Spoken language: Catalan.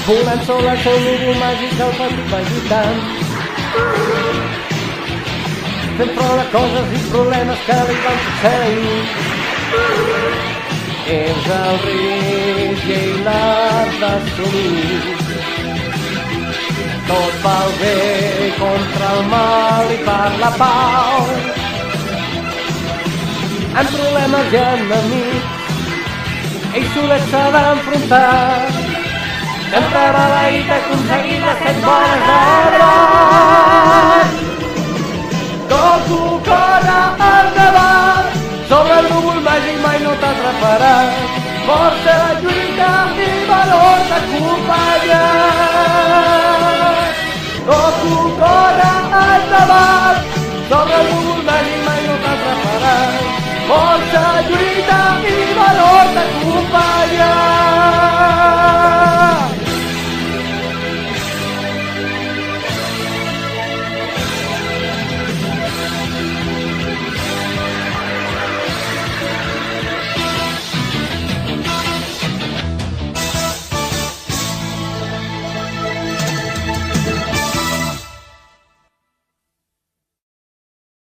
Volem sol al seu núvol màgic al petit agitant. Fent front a coses i problemes que li van succeint. És el risc i ell l'ha d'assumir. Tot pel bé contra el mal i per la pau. Amb problemes i enemics, ell solet s'ha d'enfrontar. Sempre maleït aconseguir les 7 boles d'or. Goku corre endavant, sobre el núvol màgic mai no t'atraparà. Força de lluita i valor t'acompanya. Goku corre endavant, sobre el núvol màgic